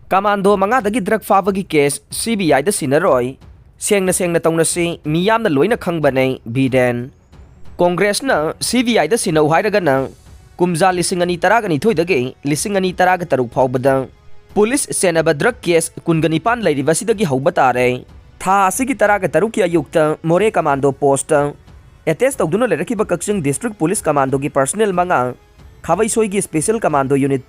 Commando mangadagi drug Fabagi case CBI da Sinnaroi Sengna Sengna Tounasi Miyamna Loina Khangbani Biren Congress na CBI da Sinnau hairagana kumza lisingani taragani thoidagi lisingani taraga taruk phawbada police senaba drug case kunganipan lairibasidagi haubatare tha asigi taraga taruki ayukta more commando post attest tawduna lerakiba Kaksing district police commando gi personnel manga khawai soigi special commando unit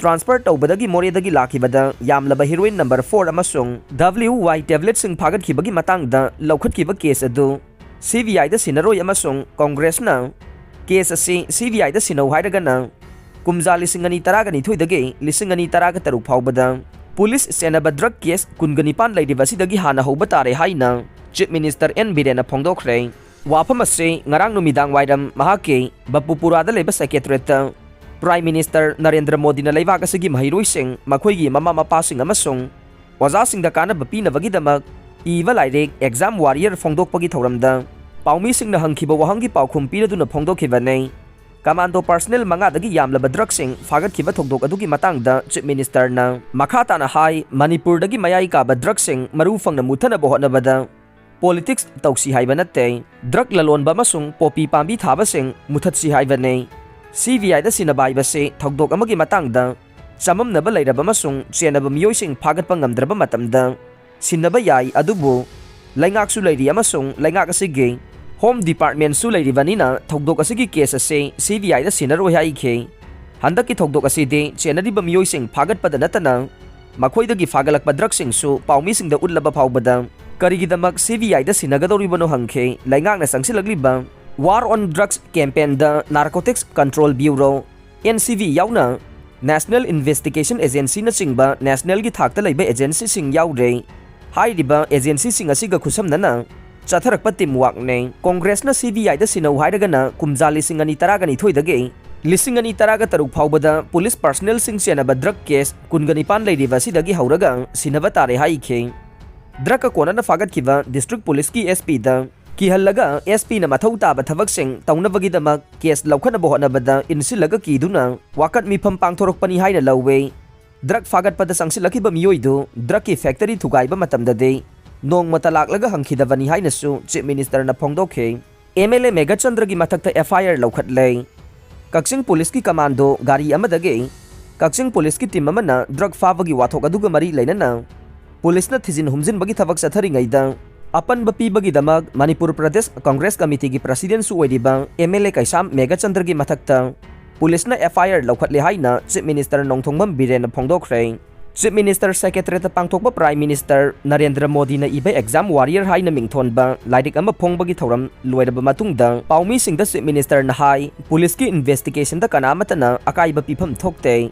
transfer tawbadagi moredagi lakibada yamlaba heroine number 4 amasung WY tablet sing phagat khibagi matangda Loukhatle kiba case adu CBI da Sinnaroi amasung Congress na case asi CBI da Sinnau hairagana kumza lisingani taragani thoidagi lisingani taraga taruk phawbada police senaba drug case kunganipan laidibasidagi hana haubatare haina chief minister Biren na phongdokre wafam ase ngarang numidang waidam mahaki bapupurada leba secretariat Prime Minister Narendra Modi na leibak asigi mahiroising makhoigi mama mapasing amasung wazasing da kanaba pinabagidamag iba lairek exam warrior phongdokpagi thoramda paumi sing na hangkiba wahangi paukhum piraduna phongdokhibane commando personnel mangadagi yamlaba drug sing fagatkiba thokdok adugi matangda chief minister na makhata na hai Manipur dagi mayai ka ba drug sing maru phangna muthana bohonabada politics tausi haiba natte drug lalon ba masung popi pambi thaba sing muthatsi haiba nei CBI da Sinnbai base thokdok amagi matangda chamamnaba lairaba masung chenaba miyoising phagatpa ngamdraba matamda sinnaba yai adubu laingak su lairi amasung laingak asigi home department su lairi vanina thokdok asigi case ase CBI da Sinnaroi haike handaki thokdok aside chenariba miyoising phagatpa da natana makhoidagi phagalakpa drug sing su paumi sing da ullaba phawbada karigidamak CBI da sinagadoribano hangke laingak na sangsilagliba War on Drugs Campaign the Narcotics Control Bureau NCV yauna National Investigation Agency na chingba national gi thakta leiba agency sing yaure hairiba agency sing asiga khusamnana chatharakpa teamwork ne Congress na CBI da Sinnau hairagana kumja lisingani taragani thoidage lisingani taraga taruk phawbada police personnel sing senaba drug case kungani pan leiriba sidagi hauraga sinaba tare haike drug kona na fagatkiba district police ki SP da Kihallaga SP na mathauta ba thabak sing taunabagidamag case Loukhatle bohonabada insilaga kiduna wakat mifam pangthorokpani haina lawwe drug fagat pada sangsilakiba miyoidu drug ki factory thugaiba matamdade nong matalak laga hangkhidabani haina su chief minister na phongdokhe MLA Meghachandragi Mathakta FIR Loukhatle Kaksing police ki commando gari amadage Kaksing police ki team amana drug Fabagi wathok aduga mari lainana police na thijin humjin bagi thabak satharingaida Apan bapi bagi damag Manipur Pradesh Congress Committee ki President su oidibang MLA Kaisam Meghachandragi Mathakta Police na FIR Loukhatle haina Chief Minister Nongthongbam Biren na phongdokre Chief Minister Secretary ta pangthokba Prime Minister Narendra Modi na iba exam warrior haina mingthonba laidik ama phongbagi thoram loiraba matungda paumi singda Chief Minister na hai police ki investigation da kanamatana akaiba pifam thokte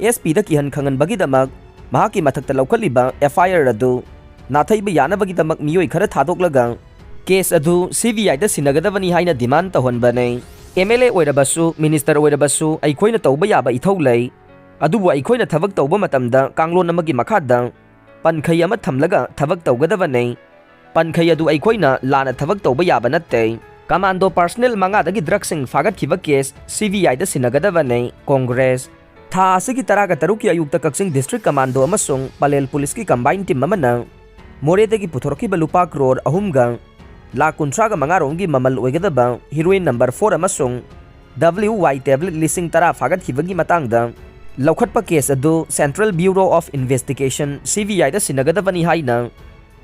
SP da kihan khangan bagi damag mahaki Mathakta Loukhatliba FIR adu Nathaiba yanabagi damak miyoi khara thadoklaga case adu CBI da sinagadabani haina demand tahonbane MLA oirabasu minister oirabasu aikoina tawba yaba ithaulai adubu aikoina thabak tawba matamda kanglon amagi makhada pankhai ama thamlaga thabak tawgadabane pankhai adu aikoina lana thabak tawba yaba natte commando personnel mangadagi drug sing fagat khiba case CBI da sinagadabane Congress tha asigi taraga taruki ayukta Kaksing district commando amasung palel police ki combined team amana Moredagi puthorkiba lupa crore ahumga la kuntraga mangarongi mamal oigadaba heroine number 4 amasung WY tablet lising tara fagat hibagi matangda Loukhatpa case adu Central Bureau of Investigation CBI da sinagadabani haina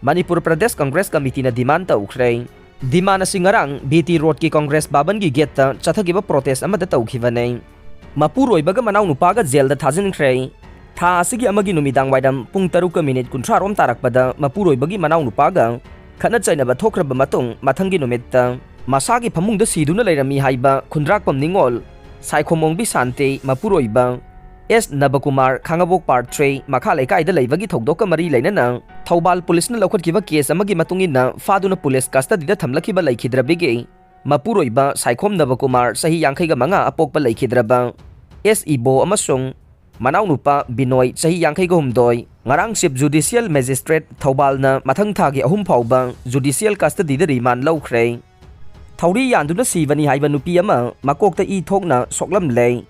Manipur Pradesh Congress Committee na demand taukre demand na singarang BT Road ki Congress baban gi geta chathagiba protest amada taukhibane mapuroi baga manaw nupaga jail da thajinkre Tha asigi amagi numidang waidam pung 3:30 kunthrarom tarakpada mapuroi bagi manaw nupaga khana chainaba thokraba matung mathangi numetta masagi phamungda siduna leirami haiba khundrakpam ningol saikhomongbi sante mapuroiba S Nabakumar Khangabok Part 3 makha laikai da leibagi thokdoka mari leinana Thoubal police na Loukhatkiba case amagi matungina faduna police custody da thamlakiba laikhidrabige mapuroiba saikhom Nabakumar sahi 50 manga apokpa laikhidraba S Ibo amasung Manaw nupa Binoy sahi 52 ngarang Chief Judicial Magistrate Thoubal na mathang thagi ahum phawba judicial custody da remand lawkhre Thauri yanduna sibani haiba nupi ama makokta i thokna soklam lei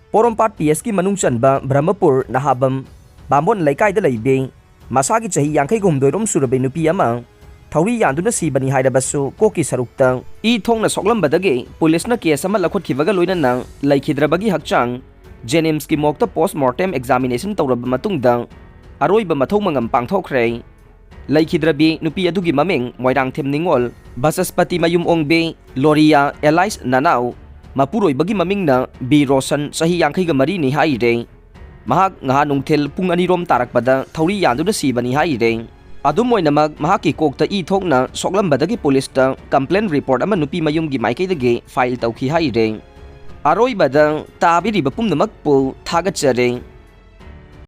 Porompat PS ki manung chanba Brahmapur Nahabam Bambon Laikai Laibe, Masaki Chahi Yankai Gumdorum Surabe Nupiama, Tauri Yanduna Sibani Hydabasu, Koki Sarukta, E Tong na Soklam Badage, Police na Kiasama Lakot Kivaga Loina Nang, Laikidrabagi Hakchang, Jenimski Mokta Post-Mortem Examination Taurab Matungdang, Aroy Bamatong Mangam Pangtokre, Laikidrabi Nupi Adugi Maming, Moirang Tem Ningol, Basaspati Mayum Ongbe, Loria, Elise Nanao, Mapuroy Bagi Maming na B. Rosan Sahi Yankai Gamari ni Haide. Mahak nga nungtil pung anirom tarakpada Tauri Yanduna Sibani Haide. Adumoy namag mahaki kokta itok na soklam badagi police ta complaint report ama nupi mayum gi maikay dage file tawki haide. Aroy badang tabi riba pum namagpo tagat siya